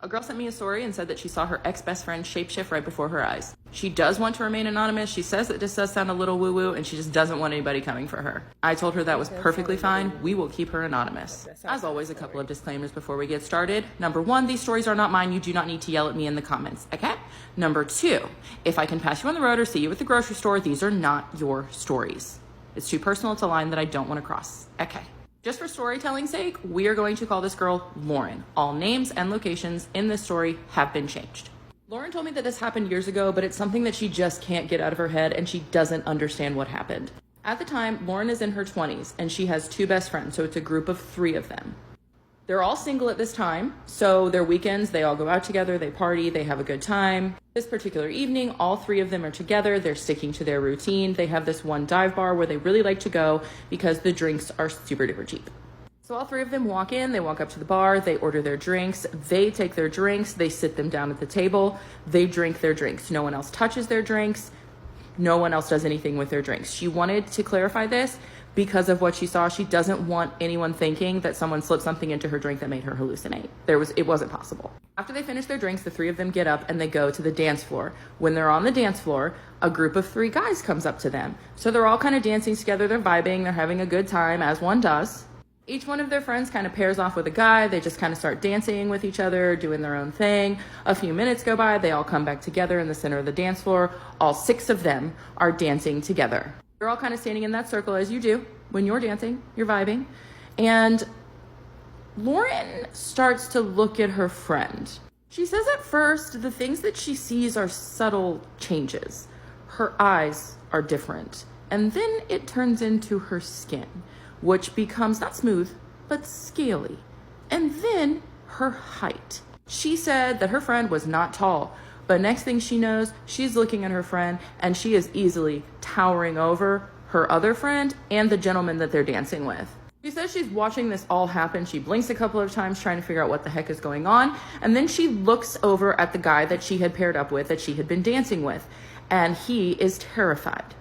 A girl sent me a story and said that she saw her ex-best friend shapeshift right before her eyes. She does want to remain anonymous. She says that this does sound a little woo-woo and she just doesn't want anybody coming for her. I told her that was perfectly fine. We will keep her anonymous. As always, a couple of disclaimers before we get started. Number one, these stories are not mine. You do not need to yell at me in the comments, okay? Number two, if I can pass you on the road or see you at the grocery store, these are not your stories. It's too personal. It's a line that I don't want to cross, okay? Just for storytelling's sake, we are going to call this girl Lauren. All names and locations in this story have been changed. Lauren told me that this happened years ago, but it's something that she just can't get out of her head and she doesn't understand what happened. At the time, Lauren is in her 20s and she has two best friends, so it's a group of three of them. They're all single at this time, so their weekends, they all go out together, they party, they have a good time. This particular evening, all three of them are together, they're sticking to their routine. They have this one dive bar where they really like to go because the drinks are super duper cheap. So all three of them walk in, they walk up to the bar, they order their drinks, they take their drinks, they sit them down at the table, they drink their drinks. No one else touches their drinks, no one else does anything with their drinks. She wanted to clarify this because of what she saw. She doesn't want anyone thinking that someone slipped something into her drink that made her hallucinate. It wasn't possible. After they finish their drinks, the three of them get up and they go to the dance floor. When they're on the dance floor, a group of three guys comes up to them. So they're all kind of dancing together, they're vibing, they're having a good time, as one does. Each one of their friends kind of pairs off with a guy. They just kind of start dancing with each other, doing their own thing. A few minutes go by, they all come back together in the center of the dance floor. All six of them are dancing together. They're all kind of standing in that circle as you do when you're dancing, you're vibing. And Lauren starts to look at her friend. She says at first the things that she sees are subtle changes. Her eyes are different. And then it turns into her skin, which becomes not smooth, but scaly. And then her height. She said that her friend was not tall, but next thing she knows, she's looking at her friend and she is easily towering over her other friend and the gentleman that they're dancing with. She says she's watching this all happen. She blinks a couple of times trying to figure out what the heck is going on. And then she looks over at the guy that she had paired up with, that she had been dancing with, and he is terrified.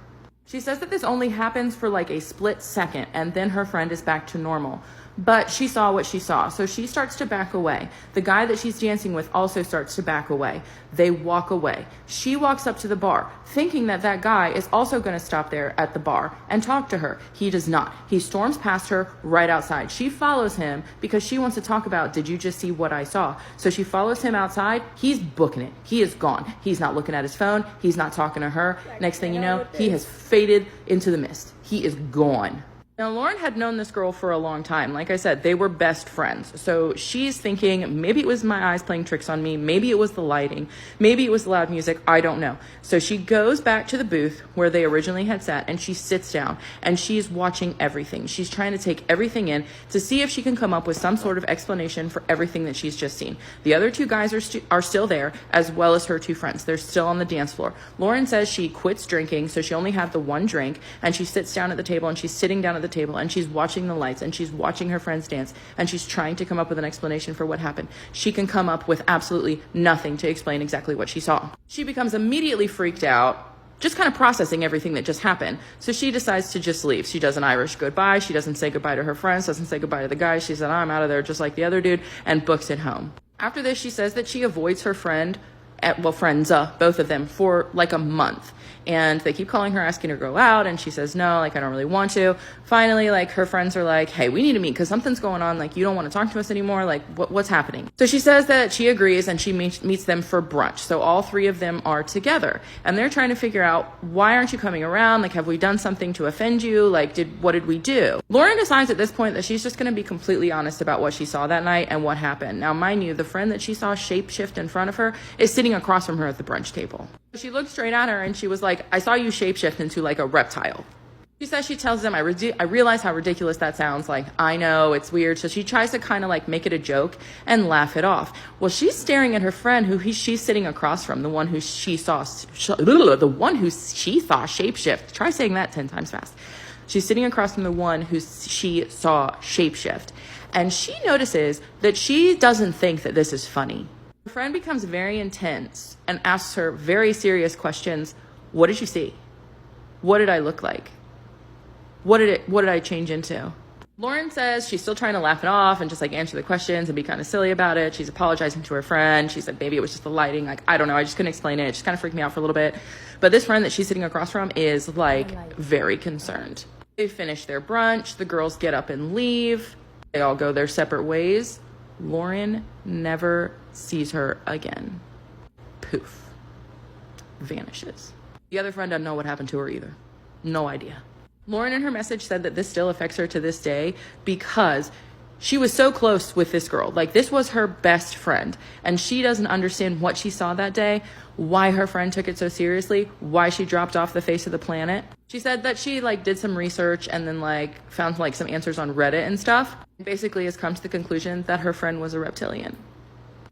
She says that this only happens for like a split second and then her friend is back to normal. But she saw what she saw, so she starts to back away. The guy that she's dancing with also starts to back away. They walk away. She walks up to the bar, thinking that that guy is also going to stop there at the bar and talk to her. He does not. He storms past her right outside. She follows him because she wants to talk about, did you just see what I saw? So she follows him outside. He's booking it. He is gone. He's not looking at his phone. He's not talking to her. Next thing you know, he has faded into the mist. He is gone. Now, Lauren had known this girl for a long time. Like I said, they were best friends. So she's thinking, maybe it was my eyes playing tricks on me. Maybe it was the lighting. Maybe it was the loud music. I don't know. So she goes back to the booth where they originally had sat and she sits down and she's watching everything. She's trying to take everything in to see if she can come up with some sort of explanation for everything that she's just seen. The other two guys are still there, as well as her two friends. They're still on the dance floor. Lauren says she quits drinking, so she only had the one drink, and she sits down at the table and she's sitting down at the table and she's watching the lights and she's watching her friends dance and she's trying to come up with an explanation for what happened. She can come up with absolutely nothing to explain exactly what she saw. She becomes immediately freaked out, just kind of processing everything that just happened. So she decides to just leave. She does an Irish goodbye. She doesn't say goodbye to her friends, doesn't say goodbye to the guy. She said, I'm out of there just like the other dude, and books it home. After this, she says that she avoids her friend, friends, both of them, for like a month. And they keep calling her, asking her to go out, and she says no, like, I don't really want to. Finally, like, her friends are like, hey, we need to meet because something's going on, like, you don't want to talk to us anymore, like, what's happening? So she says that she agrees and she meets them for brunch. So all three of them are together and they're trying to figure out, why aren't you coming around? Like, have we done something to offend you? Like, what did we do? Lauren decides at this point that she's just going to be completely honest about what she saw that night and what happened. Now, mind you, the friend that she saw shapeshift in front of her is sitting across from her at the brunch table. She looked straight at her and she was like, I saw you shapeshift into like a reptile. She says she tells them, I realize how ridiculous that sounds. Like, I know, it's weird. So she tries to kind of like make it a joke and laugh it off. Well, she's staring at her friend she's sitting across from, the one who she saw shapeshift. Try saying that 10 times fast. She's sitting across from the one who she saw shapeshift. And she notices that she doesn't think that this is funny. Her friend becomes very intense and asks her very serious questions. What did you see? What did I look like? What did I change into? Lauren says she's still trying to laugh it off and just like answer the questions and be kind of silly about it. She's apologizing to her friend. She said maybe it was just the lighting. Like, I don't know. I just couldn't explain it. It just kind of freaked me out for a little bit. But this friend that she's sitting across from is like very concerned. They finish their brunch. The girls get up and leave. They all go their separate ways. Lauren never sees her again. Poof. Vanishes. The other friend doesn't know what happened to her either. No idea. Lauren in her message said that this still affects her to this day because she was so close with this girl. Like, this was her best friend, and she doesn't understand what she saw that day, why her friend took it so seriously, why she dropped off the face of the planet. She said that she like did some research and then like found like some answers on Reddit and stuff. Basically has come to the conclusion that her friend was a reptilian.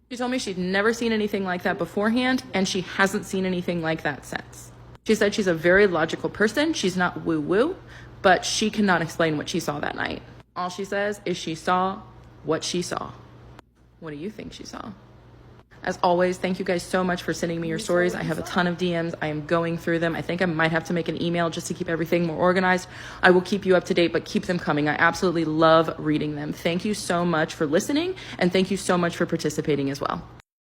She told me she'd never seen anything like that beforehand, and she hasn't seen anything like that since. She said she's a very logical person. She's not woo-woo, but she cannot explain what she saw that night. All she says is she saw what she saw. What do you think she saw? As always, thank you guys so much for sending me your stories. I have a ton of DMs. I am going through them. I think I might have to make an email just to keep everything more organized. I will keep you up to date, but keep them coming. I absolutely love reading them. Thank you so much for listening, and thank you so much for participating as well.